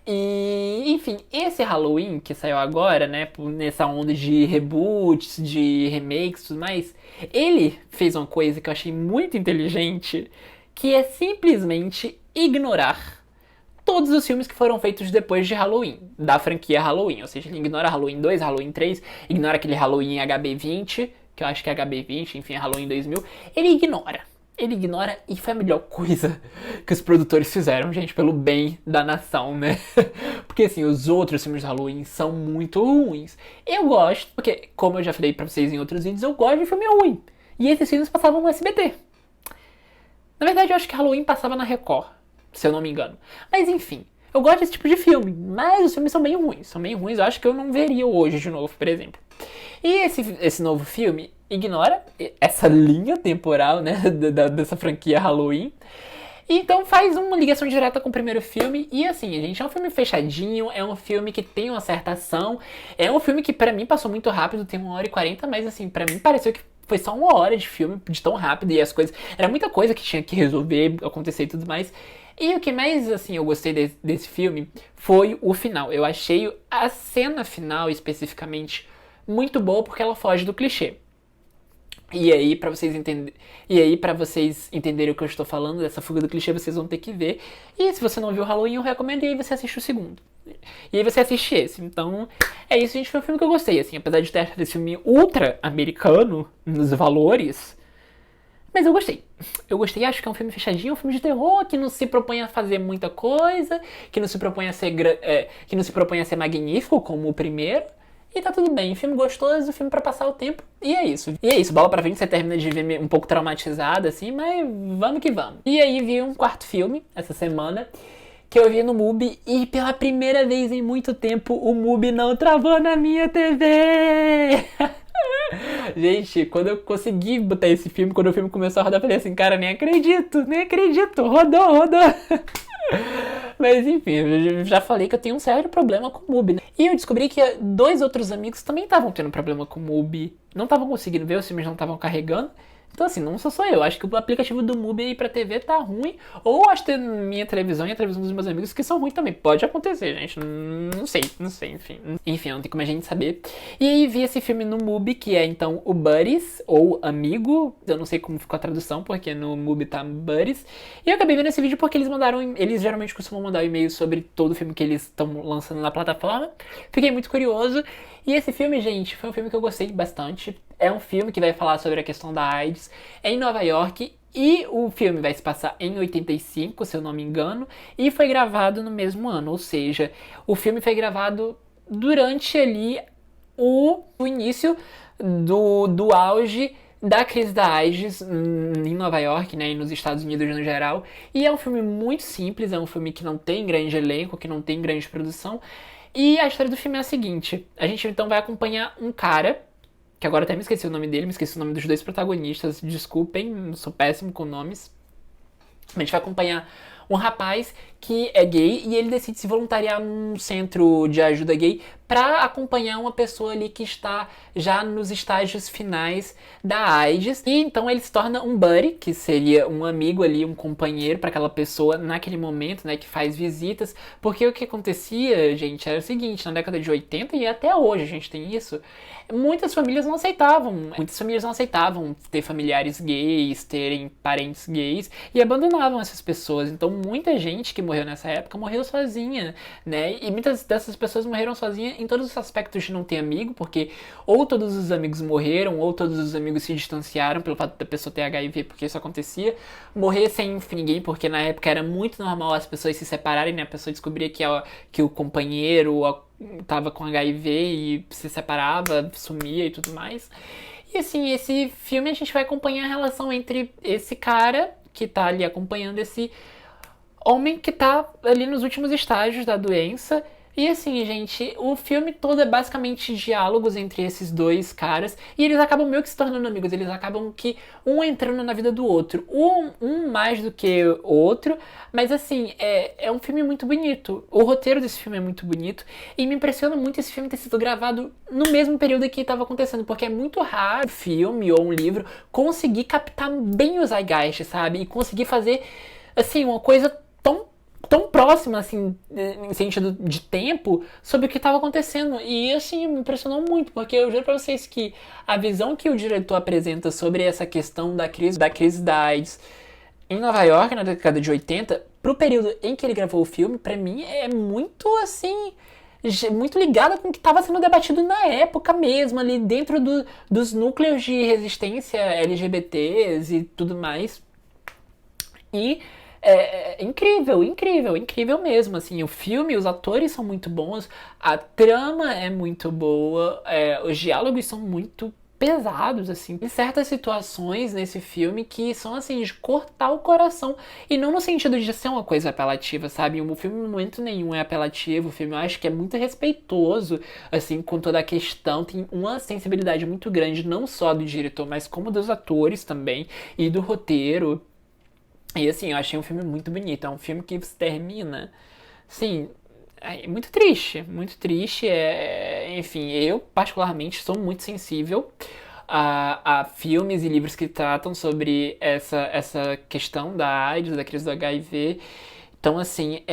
E, enfim, esse Halloween que saiu agora, né, nessa onda de reboots, de remakes e tudo mais, ele fez uma coisa que eu achei muito inteligente, que é simplesmente ignorar todos os filmes que foram feitos depois de Halloween, da franquia Halloween. Ou seja, ele ignora Halloween 2, Halloween 3, ignora aquele Halloween HB20, que eu acho que é HB20, enfim, é Halloween 2000. Ele ignora e foi a melhor coisa que os produtores fizeram, gente, pelo bem da nação, né? Porque, assim, os outros filmes de Halloween são muito ruins. Eu gosto, porque, como eu já falei pra vocês em outros vídeos, eu gosto de filme ruim. E esses filmes passavam no SBT. Na verdade, eu acho que Halloween passava na Record, se eu não me engano. Mas enfim, eu gosto desse tipo de filme, mas os filmes são bem ruins. São bem ruins, eu acho que eu não veria hoje de novo, por exemplo. E esse novo filme ignora essa linha temporal, né, dessa franquia Halloween. Então faz uma ligação direta com o primeiro filme. E assim, gente, é um filme fechadinho, é um filme que tem uma certa ação. É um filme que pra mim passou muito rápido, tem 1h40, mas assim, pra mim pareceu que foi só 1 hora de filme, de tão rápido, e as coisas... Era muita coisa que tinha que resolver, acontecer e tudo mais. E o que mais, assim, eu gostei desse filme foi o final. Eu achei a cena final, especificamente, muito boa, porque ela foge do clichê. E aí, pra vocês entenderem o que eu estou falando, dessa fuga do clichê, vocês vão ter que ver. E se você não viu o Halloween, eu recomendo, e aí você assiste o segundo. E aí você assiste esse. Então, é isso, gente. Foi um filme que eu gostei, assim. Apesar de ter achado esse filme ultra americano nos valores. Mas eu gostei. Eu gostei, acho que é um filme fechadinho, um filme de terror, que não se propõe a fazer muita coisa, que não se propõe a ser, que não se propõe a ser magnífico, como o primeiro. E tá tudo bem, filme gostoso, filme pra passar o tempo, e é isso. E é isso, bola pra frente, você termina de ver um pouco traumatizada, assim, mas vamos que vamos. E aí vi um quarto filme, essa semana, que eu vi no MUBI, e pela primeira vez em muito tempo, o MUBI não travou na minha TV! Gente, quando eu consegui botar esse filme, quando o filme começou a rodar, eu falei assim, cara, nem acredito, rodou. Mas enfim, eu já falei que eu tenho um sério problema com o MUBI, né? E eu descobri que 2 outros amigos também estavam tendo problema com o MUBI. Não estavam conseguindo ver, os filmes não estavam carregando. Então assim, não sou só eu. Acho que o aplicativo do MUBI aí pra TV tá ruim. Ou acho que minha televisão e a televisão dos meus amigos que são ruins também. Pode acontecer, gente. Não sei, enfim. Enfim, não tem como a gente saber. E aí vi esse filme no MUBI, que é então o Buddies, ou Amigo. Eu não sei como ficou a tradução, porque no MUBI tá Buddies. E eu acabei vendo esse vídeo porque eles geralmente costumam mandar e-mail sobre todo o filme que eles estão lançando na plataforma. Fiquei muito curioso. E esse filme, gente, foi um filme que eu gostei bastante. É um filme que vai falar sobre a questão da AIDS em Nova York. E o filme vai se passar em 85, se eu não me engano. E foi gravado no mesmo ano. Ou seja, o filme foi gravado durante ali o início do auge da crise da AIDS em Nova York, né, e nos Estados Unidos no geral. E é um filme muito simples, é um filme que não tem grande elenco, que não tem grande produção. E a história do filme é a seguinte: a gente então vai acompanhar um cara, que agora até me esqueci o nome dele, me esqueci o nome dos 2 protagonistas, desculpem, sou péssimo com nomes. A gente vai acompanhar um rapaz que é gay e ele decide se voluntariar num centro de ajuda gay para acompanhar uma pessoa ali que está já nos estágios finais da AIDS. E então ele se torna um buddy, que seria um amigo ali, um companheiro para aquela pessoa naquele momento, né, que faz visitas. Porque o que acontecia, gente, era o seguinte: na década de 80 e até hoje a gente tem isso, muitas famílias não aceitavam ter familiares gays, terem parentes gays, e abandonavam essas pessoas. Então muita gente que morreu nessa época morreu sozinha, né? E muitas dessas pessoas morreram sozinha em todos os aspectos de não ter amigo, porque ou todos os amigos morreram, ou todos os amigos se distanciaram pelo fato da pessoa ter HIV, porque isso acontecia. Morrer sem ninguém, porque na época era muito normal as pessoas se separarem, né? A pessoa descobria que o companheiro tava com HIV e se separava, sumia e tudo mais. E assim, esse filme a gente vai acompanhar a relação entre esse cara que tá ali acompanhando esse homem que tá ali nos últimos estágios da doença. E assim, gente, o filme todo é basicamente diálogos entre esses dois caras. E eles acabam meio que se tornando amigos. Eles acabam que um entrando na vida do outro. Um mais do que o outro. Mas assim, é um filme muito bonito. O roteiro desse filme é muito bonito. E me impressiona muito esse filme ter sido gravado no mesmo período que estava acontecendo. Porque é muito raro um filme ou um livro conseguir captar bem o zeitgeist, sabe? E conseguir fazer, assim, uma coisa tão próxima, assim, em sentido de tempo, sobre o que estava acontecendo. E, assim, me impressionou muito, porque eu juro pra vocês que a visão que o diretor apresenta sobre essa questão da crise da AIDS em Nova York, na década de 80, pro período em que ele gravou o filme, pra mim, é muito, assim, muito ligada com o que estava sendo debatido na época mesmo, ali dentro dos núcleos de resistência LGBTs e tudo mais. E incrível mesmo, assim, o filme, os atores são muito bons, a trama é muito boa, os diálogos são muito pesados, assim, tem certas situações nesse filme que são, assim, de cortar o coração, e não no sentido de ser uma coisa apelativa, sabe, o filme no momento nenhum é apelativo, o filme eu acho que é muito respeitoso, assim, com toda a questão, tem uma sensibilidade muito grande, não só do diretor, mas como dos atores também, e do roteiro. E assim, eu achei um filme muito bonito. É um filme que termina, sim, muito triste. Muito triste. Enfim, eu particularmente sou muito sensível a filmes e livros que tratam sobre essa questão da AIDS, da crise do HIV. Então, assim,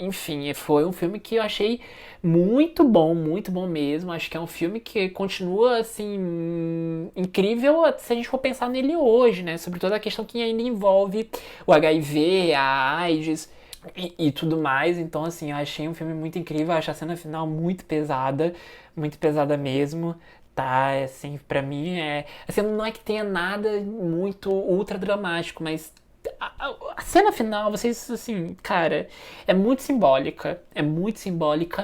enfim, foi um filme que eu achei muito bom mesmo. Acho que é um filme que continua, assim, incrível se a gente for pensar nele hoje, né? Sobre toda a questão que ainda envolve o HIV, a AIDS e tudo mais. Então, assim, eu achei um filme muito incrível. Eu acho a cena final muito pesada mesmo. Tá, assim, pra mim assim, não é que tenha nada muito ultra dramático, mas a cena final, vocês, assim, cara, é muito simbólica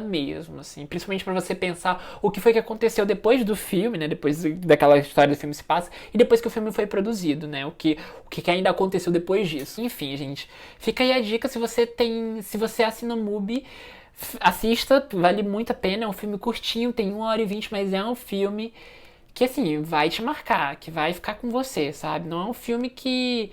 mesmo, assim, principalmente pra você pensar o que foi que aconteceu depois do filme, né, depois daquela história do filme se passa, e depois que o filme foi produzido, né, o que ainda aconteceu depois disso. Enfim, gente, fica aí a dica, se você assina o MUBI, assista, vale muito a pena, é um filme curtinho, tem 1h20, mas é um filme que, assim, vai te marcar, que vai ficar com você, sabe? Não é um filme que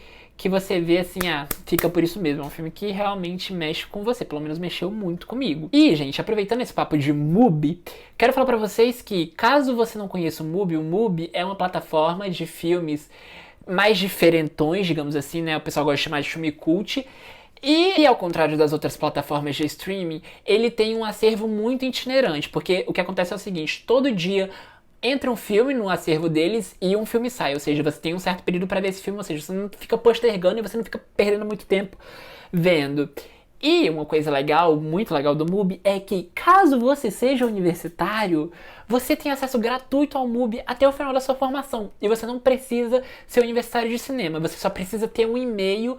você vê assim, fica por isso mesmo. É um filme que realmente mexe com você, pelo menos mexeu muito comigo. E, gente, aproveitando esse papo de MUBI, quero falar pra vocês que, caso você não conheça o MUBI é uma plataforma de filmes mais diferentões, digamos assim, né? O pessoal gosta de chamar de filme cult. E ao contrário das outras plataformas de streaming, ele tem um acervo muito itinerante, porque o que acontece é o seguinte, todo dia entra um filme no acervo deles e um filme sai, ou seja, você tem um certo período para ver esse filme, ou seja, você não fica postergando e você não fica perdendo muito tempo vendo. E uma coisa legal, muito legal do MUBI é que, caso você seja universitário, você tem acesso gratuito ao MUBI até o final da sua formação. E você não precisa ser universitário de cinema, você só precisa ter um e-mail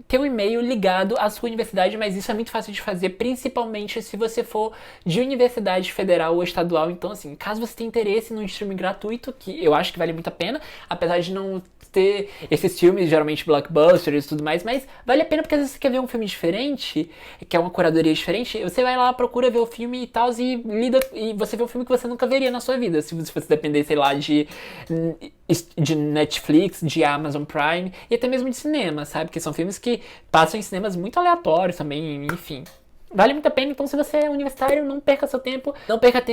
ter um e-mail ligado à sua universidade, mas isso é muito fácil de fazer, principalmente se você for de universidade federal ou estadual. Então, assim, caso você tenha interesse no streaming gratuito, que eu acho que vale muito a pena, apesar de não ter esses filmes, geralmente blockbusters e tudo mais, mas vale a pena porque às vezes você quer ver um filme diferente, que é uma curadoria diferente, você vai lá, procura ver o filme e tal, e você vê um filme que você nunca veria na sua vida, se você depender, sei lá, de Netflix, de Amazon Prime, e até mesmo de cinema, sabe? Porque são filmes que passam em cinemas muito aleatórios também, enfim. Vale muito a pena, então se você é universitário, não perca seu tempo,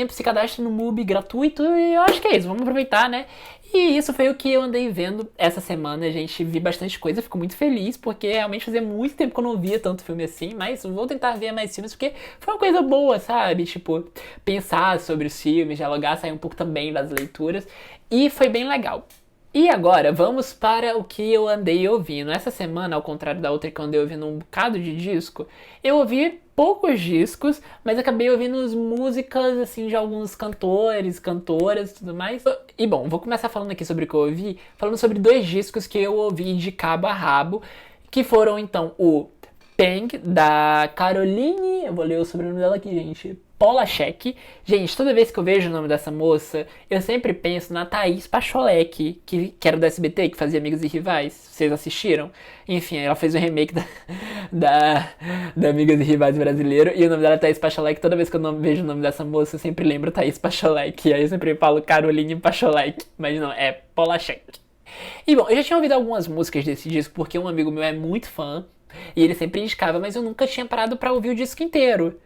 se cadastre no MUBI gratuito, e eu acho que é isso, vamos aproveitar, né? E isso foi o que eu andei vendo essa semana, gente, vi bastante coisa, fico muito feliz, porque realmente fazia muito tempo que eu não via tanto filme assim, mas vou tentar ver mais filmes, porque foi uma coisa boa, sabe? Tipo, pensar sobre os filmes, dialogar, sair um pouco também das leituras, e foi bem legal. E agora, vamos para o que eu andei ouvindo. Essa semana, ao contrário da outra que eu andei ouvindo um bocado de disco, eu ouvi poucos discos, mas acabei ouvindo as músicas, assim, de alguns cantores, cantoras e tudo mais. E bom, vou começar falando aqui sobre o que eu ouvi, falando sobre 2 discos que eu ouvi de cabo a rabo, que foram, então, o Pang, da Caroline, eu vou ler o sobrenome dela aqui, gente, Polachek. Gente, toda vez que eu vejo o nome dessa moça, eu sempre penso na Thaís Pacholek, que era do SBT, que fazia Amigos e Rivais. Vocês assistiram? Enfim, ela fez o remake da Amigos e Rivais brasileiro, e o nome dela é Thaís Pacholek. Toda vez que eu vejo o nome dessa moça, eu sempre lembro Thaís Pacholek. E aí eu sempre falo Caroline Pacholek, mas não, é Polachek. E bom, eu já tinha ouvido algumas músicas desse disco, porque um amigo meu é muito fã, e ele sempre indicava, mas eu nunca tinha parado pra ouvir o disco inteiro.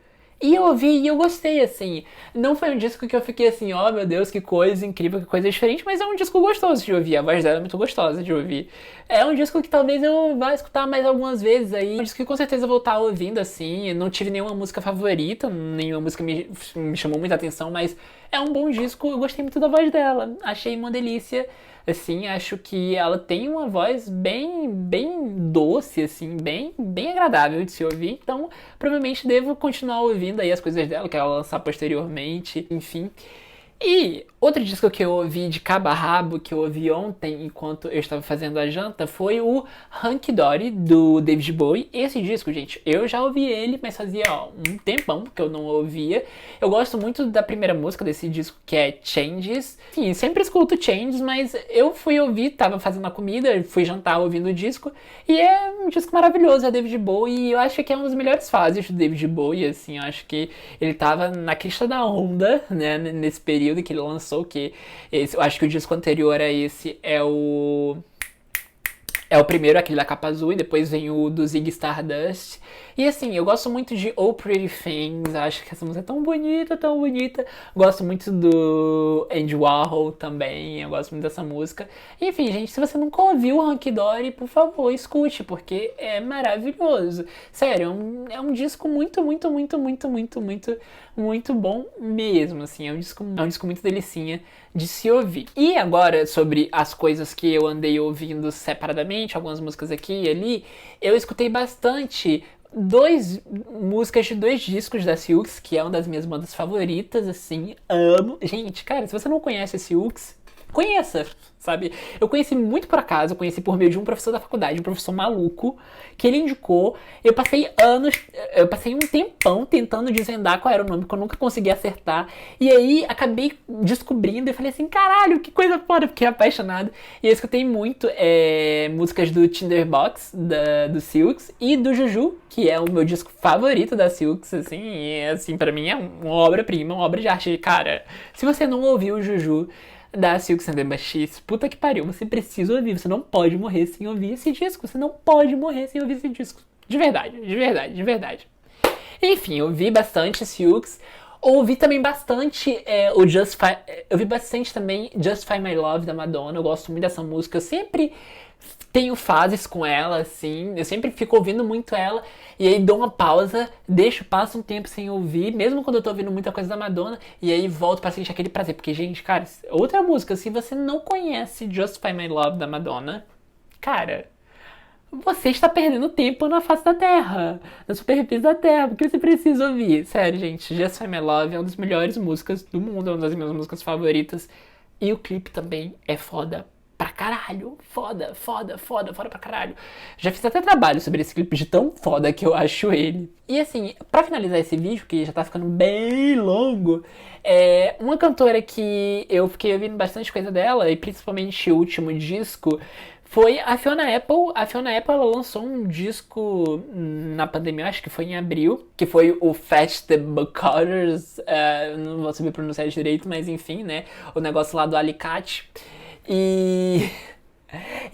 E eu ouvi e eu gostei, assim. Não foi um disco que eu fiquei assim, ó, meu Deus, que coisa incrível, que coisa diferente, mas é um disco gostoso de ouvir. A voz dela é muito gostosa de ouvir. É um disco que talvez eu vá escutar mais algumas vezes aí. É um disco que com certeza eu vou estar ouvindo, assim. Eu não tive nenhuma música favorita, nenhuma música me chamou muita atenção, mas é um bom disco. Eu gostei muito da voz dela. Achei uma delícia. Assim, acho que ela tem uma voz bem doce, assim, bem agradável de se ouvir. Então, provavelmente devo continuar ouvindo aí as coisas dela, que ela lançar posteriormente, enfim. E outro disco que eu ouvi de cabo a rabo, que eu ouvi ontem enquanto eu estava fazendo a janta, foi o Hunky Dory, do David Bowie. Esse disco, gente, eu já ouvi ele, mas fazia um tempão que eu não ouvia. Eu gosto muito da primeira música desse disco, que é Changes. Enfim, sempre escuto Changes, mas eu fui ouvir, tava fazendo a comida, fui jantar ouvindo o disco, e é um disco maravilhoso, é David Bowie, e eu acho que é uma das melhores fases do David Bowie, assim, eu acho que ele tava na crista da onda, né, nesse período que ele lançou, que eu acho que o disco anterior a esse é o primeiro, aquele da capa azul, e depois vem o do Ziggy Stardust. E assim, eu gosto muito de Oh Pretty Things, acho que essa música é tão bonita, tão bonita. Gosto muito do Andy Warhol também, eu gosto muito dessa música. Enfim, gente, se você nunca ouviu o Hunky Dory, por favor, escute, porque é maravilhoso. Sério, é um disco muito bom mesmo, assim. É um disco muito delicinha de se ouvir. E agora, sobre as coisas que eu andei ouvindo separadamente, algumas músicas aqui e ali, eu escutei bastante músicas de 2 discos da Siouxsie, que é uma das minhas bandas favoritas, assim, amo. Gente, cara, se você não conhece a Siouxsie, conheça, sabe? Eu conheci muito por acaso, eu conheci por meio de um professor da faculdade, um professor maluco, que ele indicou. Eu passei um tempão tentando desvendar qual era o nome, que eu nunca consegui acertar. E aí acabei descobrindo e falei assim, caralho, que coisa foda, fiquei apaixonado. E eu escutei muito músicas do Tinderbox, do Siouxsie, e do Juju, que é o meu disco favorito da Siouxsie, assim, e assim, pra mim é uma obra-prima, uma obra de arte. Cara, se você não ouviu o Juju da Siouxsie and the Banshees, puta que pariu, você precisa ouvir, você não pode morrer sem ouvir esse disco, você não pode morrer sem ouvir esse disco, de verdade, de verdade, de verdade. Enfim, eu ouvi bastante Siouxsie, ouvi também bastante eu vi bastante também Justify My Love da Madonna, eu gosto muito dessa música, eu sempre tenho fases com ela, assim, eu sempre fico ouvindo muito ela, e aí dou uma pausa, passo um tempo sem ouvir, mesmo quando eu tô ouvindo muita coisa da Madonna, e aí volto pra sentir aquele prazer, porque, gente, cara, outra música, se você não conhece Justify My Love da Madonna, cara, você está perdendo tempo na face da Terra, na superfície da Terra, porque você precisa ouvir. Sério, gente, Justify My Love é uma das melhores músicas do mundo, é uma das minhas músicas favoritas, e o clipe também é foda pra caralho, foda pra caralho. Já fiz até trabalho sobre esse clipe de tão foda que eu acho ele. E assim, pra finalizar esse vídeo, que já tá ficando bem longo, uma cantora que eu fiquei ouvindo bastante coisa dela, e principalmente o último disco, foi a Fiona Apple. A Fiona Apple, ela lançou um disco na pandemia, acho que foi em abril, que foi o Fetch the Buccaneers, não vou saber pronunciar direito, mas enfim, né, o negócio lá do alicate. E,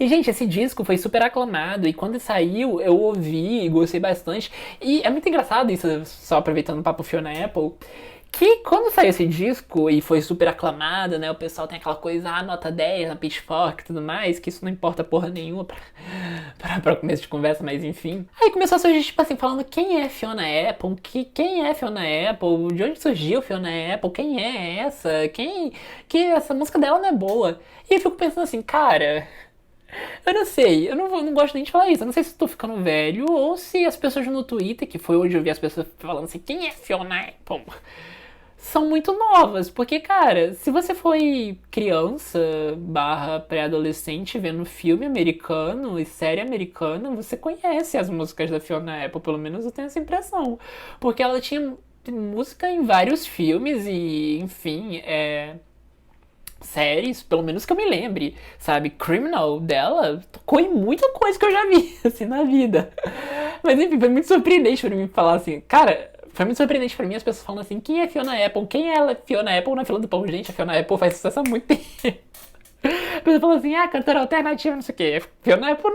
gente, esse disco foi super aclamado, e quando saiu eu ouvi e gostei bastante. E é muito engraçado isso, só aproveitando o papo Fiona Apple, Que quando saiu esse disco e foi super aclamado, né? O pessoal tem aquela coisa, nota 10 na Pitchfork e tudo mais, que isso não importa porra nenhuma pra começo de conversa, mas enfim. Aí começou a surgir, tipo assim, falando quem é Fiona Apple, quem é Fiona Apple, de onde surgiu Fiona Apple, quem é essa, que essa música dela não é boa. E eu fico pensando assim, cara. Eu não sei, eu não gosto nem de falar isso. Eu não sei se eu tô ficando velho ou se as pessoas no Twitter, que foi onde eu vi as pessoas falando assim, quem é Fiona Apple? São muito novas. Porque, cara, se você foi criança barra pré-adolescente vendo filme americano e série americana, você conhece as músicas da Fiona Apple, pelo menos eu tenho essa impressão. Porque ela tinha música em vários filmes e, enfim, séries, pelo menos que eu me lembre, sabe? Criminal dela tocou em muita coisa que eu já vi, assim, na vida. Mas enfim, foi muito surpreendente pra mim falar assim, cara, foi muito surpreendente pra mim as pessoas falando assim, quem é Fiona Apple? Quem é ela? Fiona Apple na fila do pão? Gente, a Fiona Apple faz sucesso há muito tempo. A pessoa falou assim, cantora alternativa, não sei o quê. Fiona Apple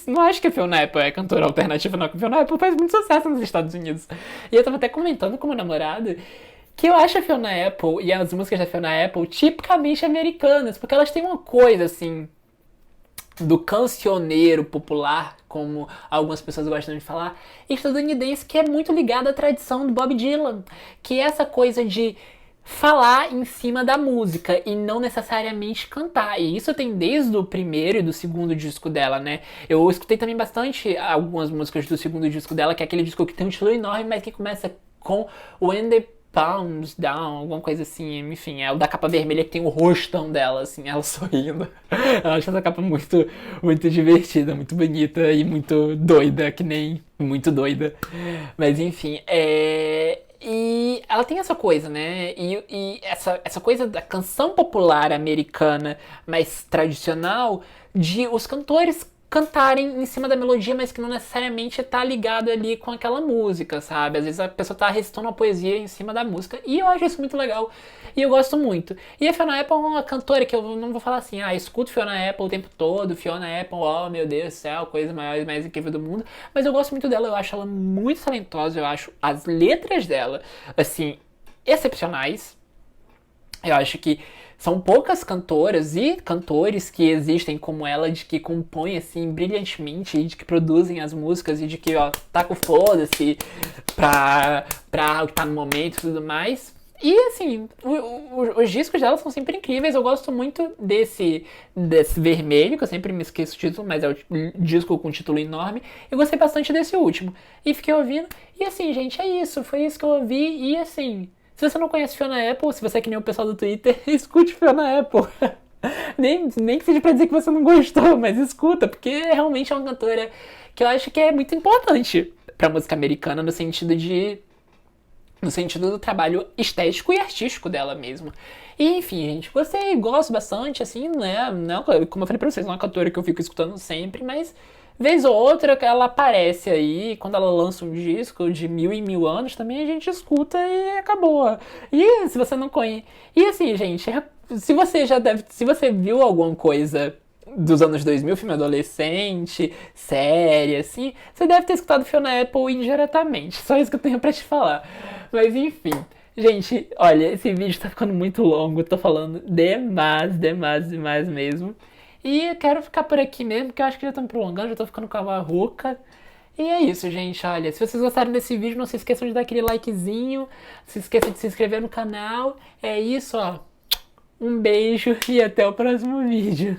não acho que a Fiona Apple é cantora alternativa, não. A Fiona Apple faz muito sucesso nos Estados Unidos. E eu tava até comentando com meu namorado que eu acho a Fiona Apple e as músicas da Fiona Apple tipicamente americanas, porque elas têm uma coisa assim do cancioneiro popular, como algumas pessoas gostam de falar, estadunidense, que é muito ligada à tradição do Bob Dylan, que é essa coisa de falar em cima da música e não necessariamente cantar. E isso tem desde o primeiro e do segundo disco dela, né? Eu escutei também bastante algumas músicas do segundo disco dela, que é aquele disco que tem um título enorme, mas que começa com When the Palms Down, alguma coisa assim, enfim, é o da capa vermelha que tem o rostão dela, assim, ela sorrindo. Eu acho essa capa muito, muito divertida, muito bonita e muito doida, que nem muito doida. Mas enfim, E ela tem essa coisa, né? E essa coisa da canção popular americana mais tradicional, de os cantores cantarem em cima da melodia, mas que não necessariamente tá ligado ali com aquela música, sabe? Às vezes a pessoa tá recitando uma poesia em cima da música, e eu acho isso muito legal, e eu gosto muito. E a Fiona Apple é uma cantora que eu não vou falar assim, escuto Fiona Apple o tempo todo, Fiona Apple, oh meu Deus do céu, coisa maior e mais incrível do mundo, mas eu gosto muito dela, eu acho ela muito talentosa, eu acho as letras dela, assim, excepcionais. Eu acho que são poucas cantoras e cantores que existem como ela, de que compõem assim brilhantemente, e de que produzem as músicas e de que, tá com foda-se pra o que tá no momento e tudo mais. E assim, os discos dela são sempre incríveis. Eu gosto muito desse vermelho, que eu sempre me esqueço o título, mas é o disco com um título enorme. Eu gostei bastante desse último. E fiquei ouvindo. E assim, gente, é isso. Foi isso que eu ouvi. E assim, se você não conhece Fiona Apple, se você é que nem o pessoal do Twitter, escute Fiona Apple. Nem que seja pra dizer que você não gostou, mas escuta, porque realmente é uma cantora que eu acho que é muito importante pra música americana no sentido do trabalho estético e artístico dela mesmo. E, enfim, gente, gostei, gosto bastante, assim, né? Não, como eu falei pra vocês, não é uma cantora que eu fico escutando sempre, mas vez ou outra ela aparece aí, quando ela lança um disco de 1000 também a gente escuta e acabou. E se você não conhece... E assim, gente, se você viu alguma coisa dos anos 2000, filme adolescente, série, assim, você deve ter escutado Fiona Apple indiretamente. Só isso que eu tenho pra te falar. Mas enfim, gente, olha, esse vídeo tá ficando muito longo, tô falando demais mesmo. E eu quero ficar por aqui mesmo, porque eu acho que já tô me prolongando, já tô ficando com a barruca. E é isso, gente, olha, se vocês gostaram desse vídeo, não se esqueçam de dar aquele likezinho, se esqueçam de se inscrever no canal. É isso, ó. Um beijo e até o próximo vídeo.